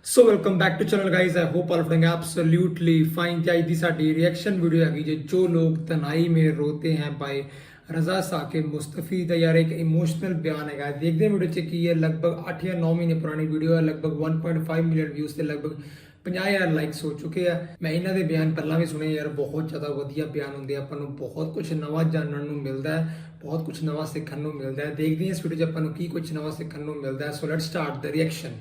So welcome back to channel guys I hope all doing absolutely fine. ਤੇ ਅੱਜ ਦੀ ਸਾਡੀ reaction video ਹੈਗੀ ਜੇ ਜੋ ਲੋग ਤਨਾਈ में रोते हैं बाय रजा साकिब मुस्तफी ਦਾ ਯਾਰ ਇੱਕ ਇਮੋਸ਼ਨਲ ਬਿਆਨ ਹੈਗਾ। ਦੇਖਦੇ ਵੀਡੀਓ ਚ ਕੀ ਹੈ। ਲਗਭਗ 8 ਜਾਂ 9 ਮਹੀਨੇ ਪੁਰਾਣੀ ਵੀਡੀਓ ਹੈ। ਲਗਭਗ 1.5 ਮਿਲੀਅਨ ਵਿਊਜ਼ ਤੇ ਲਗਭਗ 50,000 ਲਾਈਕਸ ਹੋ ਚੁੱਕੇ ਆ। ਮੈਂ ਇਹਨਾਂ ਦੇ ਬਿਆਨ ਪਹਿਲਾਂ ਵੀ ਸੁਣੇ ਯਾਰ, ਬਹੁਤ ਜ਼ਿਆਦਾ ਵਧੀਆ ਬਿਆਨ ਹੁੰਦੇ ਆ। ਆਪਾਂ ਨੂੰ ਬਹੁਤ ਕੁਝ ਨਵਾਂ ਜਾਣਨ ਨੂੰ ਮਿਲਦਾ ਹੈ, ਬਹੁਤ ਕੁਝ ਨਵਾਂ ਸਿੱਖਣ ਨੂੰ ਮਿਲਦਾ ਹੈ। ਦੇਖਦੇ ਹਾਂ ਇਸ ਵੀਡੀਓ 'ਚ ਆਪਾਂ ਨੂੰ ਕੀ ਕੁਝ ਨਵਾਂ ਸਿੱਖਣ ਨੂੰ ਮਿਲਦਾ ਹੈ। So let's start the reaction.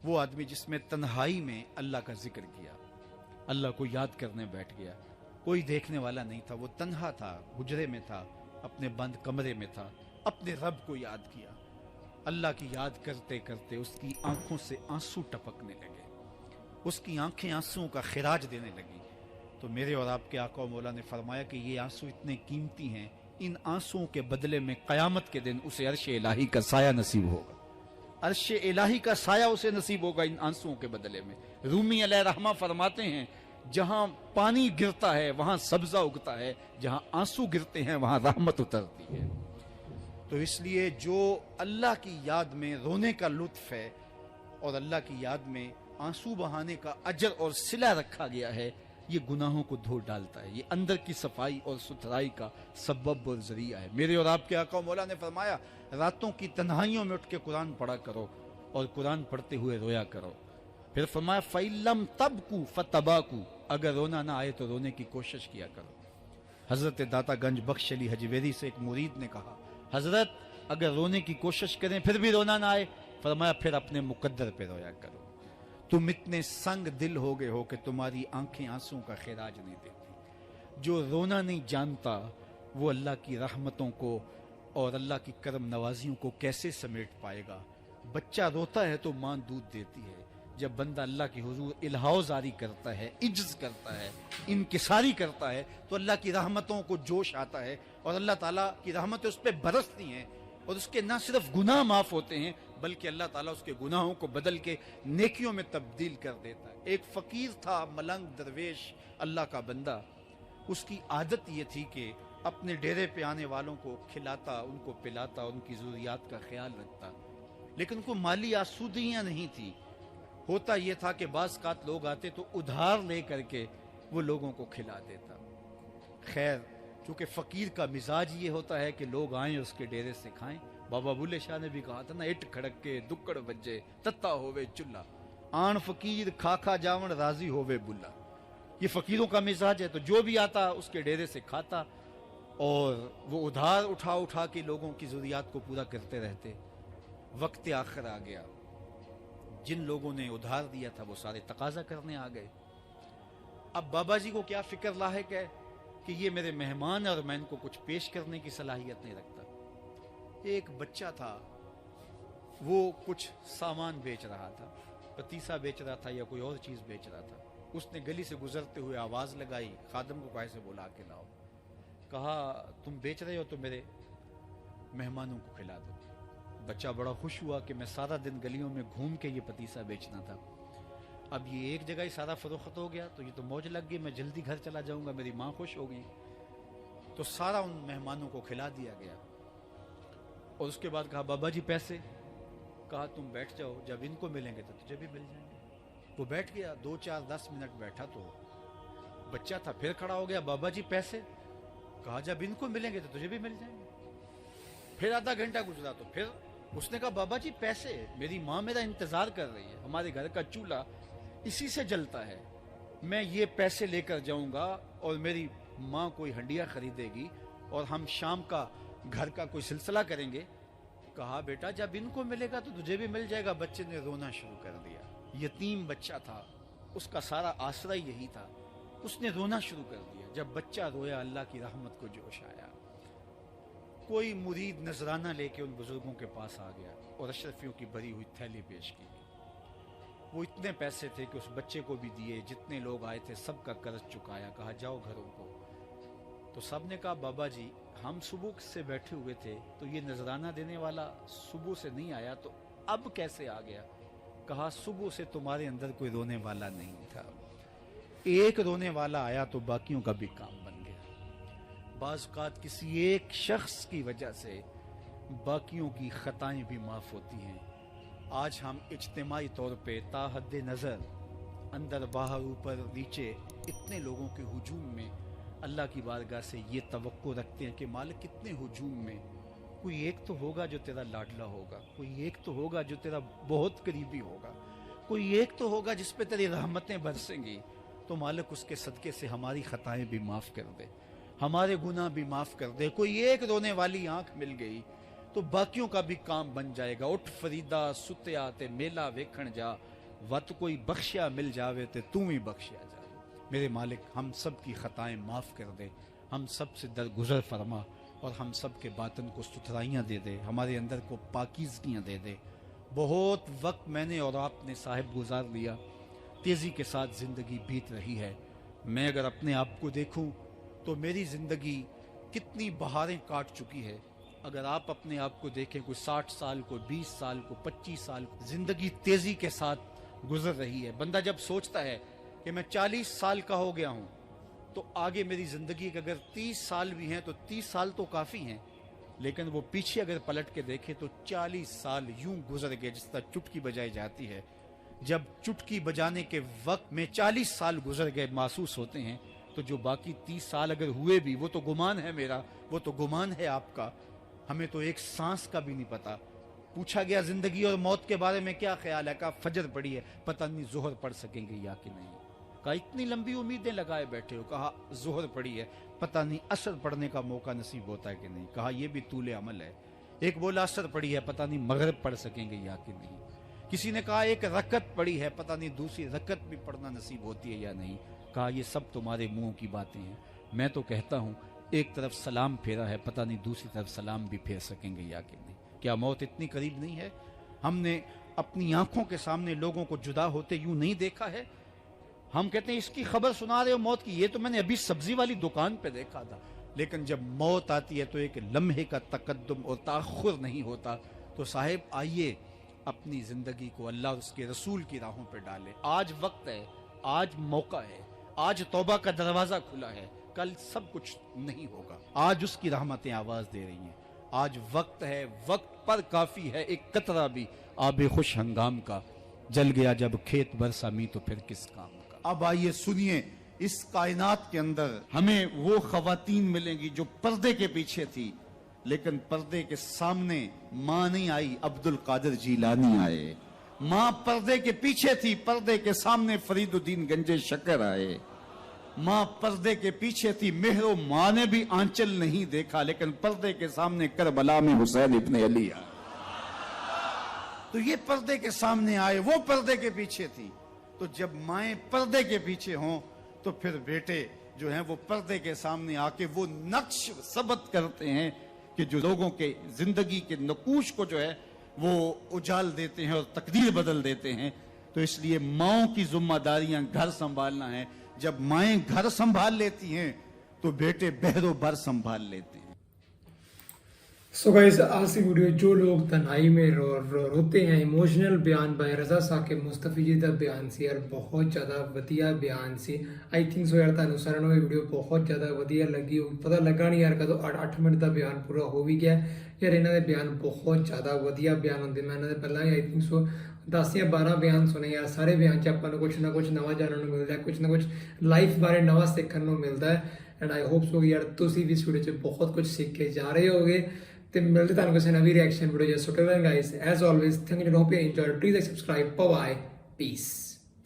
वो आदमी जिसमें तन्हाई में अल्लाह का जिक्र किया, अल्लाह को याद करने बैठ गया। कोई देखने वाला नहीं था, वो तन्हा था, हुजरे में था, अपने बंद कमरे में था, अपने रब को याद किया। अल्लाह की याद करते करते उसकी आंखों से आंसू टपकने लगे, उसकी आंखें आंसुओं का खिराज देने लगी। तो मेरे और आपके आका और मौला ने फरमाया कि ये आंसू इतने कीमती हैं, इन आंसुओं के बदले में क़यामत के दिन उसे अर्श इलाही का साया नसीब होगा। अर्श इलाही का साया उसे नसीब होगा इन आंसुओं के बदले में। रूमी अलैहि रहमा फरमाते हैं, जहां पानी गिरता है वहां सब्जा उगता है, जहां आंसू गिरते हैं वहां रहमत उतरती है। तो इसलिए जो अल्लाह की याद में रोने का लुत्फ है और अल्लाह की याद में आंसू बहाने का अजर और सिला रखा गया है, ये गुनाहों को धो डालता है, ये अंदर की सफाई और सुथराई का सबब और जरिया है। मेरे और आपके आका मौला ने फरमाया, रातों की तन्हाइयों में उठ के कुरान पढ़ा करो और कुरान पढ़ते हुए रोया करो। फिर फरमाया, फ़इल्लम तबकू फतबाकू, अगर रोना ना आए तो रोने की कोशिश किया करो। हजरत दाता गंज बख्श अली हजवेरी से एक मुरीद ने कहा, हजरत अगर रोने की कोशिश करें फिर भी रोना ना आए, फरमाया फिर अपने मुकद्दर पे रोया करो। तुम इतने संग दिल हो गए हो कि तुम्हारी आंखें आंसुओं का खिराज नहीं देती। जो रोना नहीं जानता वो अल्लाह की रहमतों को और अल्लाह की करम नवाजियों को कैसे समेट पाएगा। बच्चा रोता है तो माँ दूध देती है। जब बंदा अल्लाह की हुजूर इल्हाओ जारी करता है, इज्ज करता है, इनकिसारी करता है, तो अल्लाह की रहमतों को जोश आता है और अल्लाह ताला की रहमतें उस पर बरसती हैं और उसके न सिर्फ गुनाह माफ होते हैं बल्कि अल्लाह ताला उसके गुनाहों को बदल के नेकियों में तब्दील कर देता है। एक फकीर था, मलंग दरवेश, अल्लाह का बंदा। उसकी आदत ये थी कि अपने डेरे पे आने वालों को खिलाता, उनको पिलाता, उनकी ज़रूरियात का ख्याल रखता, लेकिन उनको माली आसूदियाँ नहीं थी। होता यह था कि बाज़ कात लोग आते तो उधार ले करके वो लोगों को खिला देता। खैर, चूँकि फ़कीर का मिजाज ये होता है कि लोग आएँ उसके डेरे से खाएँ। बाबा बुल्ले शाह ने भी कहा था ना, इट खड़क के दुक्कड़ बज्जे तत्ता होवे चुल्ला, आन फकीर खाखा जावन राजी होवे बुल्ला। ये फ़कीरों का मिजाज है। तो जो भी आता उसके डेरे से खाता और वो उधार उठा उठा के लोगों की ज़रूरियात को पूरा करते रहते। वक्त आखिर आ गया, जिन लोगों ने उधार दिया था वो सारे तकाजा करने आ गए। अब बाबा जी को क्या फिक्र लाहिक है कि ये मेरे मेहमान और मैं इनको कुछ पेश करने की सलाहियत नहीं रखता। एक बच्चा था, वो कुछ सामान बेच रहा था, पतीसा बेच रहा था या कोई और चीज़ बेच रहा था। उसने गली से गुजरते हुए आवाज़ लगाई, खादम को कहे से बुला के लाओ। कहा, तुम बेच रहे हो तो मेरे मेहमानों को खिला दो। बच्चा बड़ा खुश हुआ कि मैं सारा दिन गलियों में घूम के ये पतीसा बेचना था, अब ये एक जगह ही सारा फरोख्त हो गया तो ये तो मौज लग गई, मैं जल्दी घर चला जाऊंगा, मेरी माँ खुश हो गई। तो सारा उन मेहमानों को खिला दिया गया और उसके बाद कहा, बाबा जी पैसे। कहा, तुम बैठ जाओ, जब इनको मिलेंगे तो तुझे भी मिल जाएंगे। वो बैठ गया, 2 4 10 मिनट बैठा तो बच्चा था, फिर खड़ा हो गया, बाबा जी पैसे। कहा, जब इनको मिलेंगे तो तुझे भी मिल जाएंगे। फिर आधा घंटा गुजरा तो फिर उसने कहा, बाबा जी पैसे, मेरी माँ मेरा इंतजार कर रही है, हमारे घर का चूल्हा इसी से जलता है, मैं ये पैसे लेकर जाऊंगा और मेरी माँ कोई हंडिया खरीदेगी और हम शाम का घर का कोई सिलसिला करेंगे। कहा, बेटा जब इनको मिलेगा तो तुझे भी मिल जाएगा। बच्चे ने रोना शुरू कर दिया। यतीम बच्चा था, उसका सारा आसरा यही था, उसने रोना शुरू कर दिया। जब बच्चा रोया, अल्लाह की रहमत को जोश आया। कोई मुरीद नजराना लेके उन बुजुर्गों के पास आ गया और अशरफियों की भरी हुई थैली पेश की। वो इतने पैसे थे कि उस बच्चे को भी दिए, जितने लोग आए थे सबका कर्ज चुकाया। कहा, जाओ घरों को। तो सब ने कहा, बाबा जी हम सुबह से बैठे हुए थे तो ये नजराना देने वाला सुबह से नहीं आया, तो अब कैसे आ गया। कहा, सुबह से तुम्हारे अंदर कोई रोने वाला नहीं था, एक रोने वाला आया तो बाकियों का भी काम बन गया। बाज़ औक़ात किसी एक शख्स की वजह से बाकियों की ख़ताएं भी माफ़ होती हैं। आज हम इज्तिमाई तौर पे ताहद नज़र अंदर बाहर ऊपर नीचे इतने लोगों के हुजूम में अल्लाह की बारगाह से ये तवक्को रखते हैं कि मालिक कितने हुजूम में कोई एक तो होगा जो तेरा लाडला होगा, कोई एक तो होगा जो तेरा बहुत करीबी होगा, कोई एक तो होगा जिस पे तेरी रहमतें बरसेंगी। तो मालिक उसके सदके से हमारी ख़ताएं भी माफ़ कर दे, हमारे गुनाह भी माफ़ कर दे। कोई एक रोने वाली आंख मिल गई तो बाकियों का भी काम बन जाएगा। उठ फरीदा सुत्या ते मेला वेखण जा, वत कोई बख्शिया मिल जावे ते तू ही बख्शिया जा। मेरे मालिक हम सब की ख़ताएं माफ़ कर दे, हम सब से दरगुजर फरमा और हम सब के बातन को सुथराइयाँ दे दे, हमारे अंदर को पाकीज़गियाँ दे दे। बहुत वक्त मैंने और आपने साहिब गुजार लिया, तेज़ी के साथ ज़िंदगी बीत रही है। मैं अगर अपने आप को देखूं तो मेरी ज़िंदगी कितनी बहारें काट चुकी है। अगर आप अपने आप को देखें, कोई 60 साल को 20 साल को 25 साल को ज़िंदगी तेज़ी के साथ गुजर रही है। बंदा जब सोचता है कि मैं 40 साल का हो गया हूँ तो आगे मेरी ज़िंदगी के अगर 30 साल भी हैं तो 30 साल तो काफ़ी हैं, लेकिन वो पीछे अगर पलट के देखे तो 40 साल यूं गुजर गए जिस तरह चुटकी बजाई जाती है। जब चुटकी बजाने के वक्त में 40 साल गुजर गए महसूस होते हैं, तो जो बाकी 30 साल अगर हुए भी वो तो गुमान है मेरा, वो तो गुमान है आपका। हमें तो एक सांस का भी नहीं पता। पूछा गया जिंदगी और मौत के बारे में क्या ख्याल है, कहा फजर पड़ी है, पता नहीं जोहर पढ़ सकेंगे या कि नहीं। कहा इतनी लंबी उम्मीदें लगाए बैठे हो, कहा जोहर पड़ी है, पता नहीं असर पढ़ने का मौका नसीब होता है कि नहीं। कहा यह भी तूले अमल है। एक बोला असर पड़ी है, पता नहीं मगरिब पढ़ सकेंगे या कि नहीं। किसी ने कहा एक रकत पड़ी है, पता नहीं दूसरी रकत भी पढ़ना नसीब होती है या नहीं। कहा ये सब तुम्हारे मुंह की बातें हैं। मैं तो कहता हूँ एक तरफ सलाम फेरा है, पता नहीं दूसरी तरफ सलाम भी फेर सकेंगे या कि नहीं। क्या मौत इतनी करीब नहीं है? हमने अपनी आंखों के सामने लोगों को जुदा होते यूं नहीं देखा है। हम कहते हैं इसकी खबर सुना रहे हो मौत की, ये तो मैंने अभी सब्जी वाली दुकान पे देखा था। लेकिन जब मौत आती है तो एक लम्हे का तकद्दुम और ताखुर नहीं होता। तो साहिब आइए अपनी जिंदगी को अल्लाह और उसके रसूल की राहों पे डाले। आज वक्त है, आज मौका है, आज तौबा का दरवाजा खुला है। कल सब कुछ नहीं होगा। आज उसकी रहमतें आवाज दे रही हैं। आज वक्त है, वक्त पर काफी है एक कतरा भी आबे खुश हंगाम का। जल गया जब खेत बरसा मी तो फिर किस काम का। अब आइए सुनिए, इस कायनात के अंदर हमें वो खवातीन मिलेंगी जो पर्दे के पीछे थी, लेकिन पर्दे के सामने मां नहीं आई, अब्दुल कादिर जीलानी आए। मां पर्दे के पीछे थी, पर्दे के सामने फरीदुद्दीन गंजे शकर आए। मां पर्दे के पीछे थी, मेहरो मां ने भी आंचल नहीं देखा, लेकिन पर्दे के सामने करबला में हुसैन इब्ने अली आए। तो ये पर्दे के सामने आए, वो पर्दे के पीछे थी। तो जब माएं पर्दे के पीछे हों तो फिर बेटे जो हैं वो पर्दे के सामने आके वो नक्श सबत करते हैं कि जो लोगों के जिंदगी के नकूश को जो है वो उजाल देते हैं और तकदीर बदल देते हैं। तो इसलिए माओं की जिम्मेदारियां घर संभालना है। जब माएं घर संभाल लेती हैं तो बेटे बहरो बर संभाल लेते हैं। सो गाइस, आज की वीडियो जो लोग तन्हाई में रोते हैं, इमोशनल बयान बाय रजा साकिब मुस्तफी जी का बयान से यार बहुत ज़्यादा वधिया बयान से। आई थिंक सो यार ਤੁਹਾਨੂੰ ਸਾਰਿਆਂ ਨੂੰ ਇਹ ਵੀਡੀਓ ਬਹੁਤ ਜ਼ਿਆਦਾ ਵਧੀਆ ਲੱਗੀ ਹੋਊ। ਪਤਾ ਲੱਗਾ ਨਹੀਂ ਯਾਰ ਕਦੋਂ 8 ਮਿੰਟ ਦਾ ਬਿਆਨ ਪੂਰਾ ਹੋ ਵੀ ਗਿਆ ਯਾਰ। ਇਹਨਾਂ ਦੇ ਬਿਆਨ ਬਹੁਤ ਜ਼ਿਆਦਾ ਵਧੀਆ ਬਿਆਨ ਹੁੰਦੇ। ਮੈਂ ਇਹਨਾਂ ਦੇ ਪਹਿਲਾਂ ਹੀ ਆਈ ਥਿੰਕ ਸੋ 10 ਜਾਂ 12 ਬਿਆਨ ਸੁਣੇ ਯਾਰ। ਸਾਰੇ ਬਿਆਨ 'ਚ ਆਪਾਂ ਨੂੰ ਕੁਝ ਨਾ ਕੁਝ ਨਵਾਂ ਜਾਣਨ ਨੂੰ ਮਿਲਦਾ ਹੈ, ਕੁਝ ਨਾ ਕੁਝ ਲਾਈਫ ਬਾਰੇ ਨਵਾਂ ਸਿੱਖਣ ਨੂੰ ਮਿਲਦਾ ਹੈ। ਐਂਡ ਆਈ ਹੋਪ ਸੋ ਯਾਰ ਤੁਸੀਂ ਵੀ ਇਸ ਵੀਡੀਓ 'ਚ ਬਹੁਤ ਕੁਝ ਸਿੱਖ ਕੇ ਜਾ ਰਹੇ ਹੋਗੇ। ਤੇ ਮਿਲਦੇ ਤੁਹਾਨੂੰ ਕਿਸੇ ਨਵੀਂ ਰਿਐਕਸ਼ਨ ਵੀਡੀਓ ਜਾਂ ਸੁਟੇ guys. As always thank you, hope you enjoy, please subscribe, bye, piece.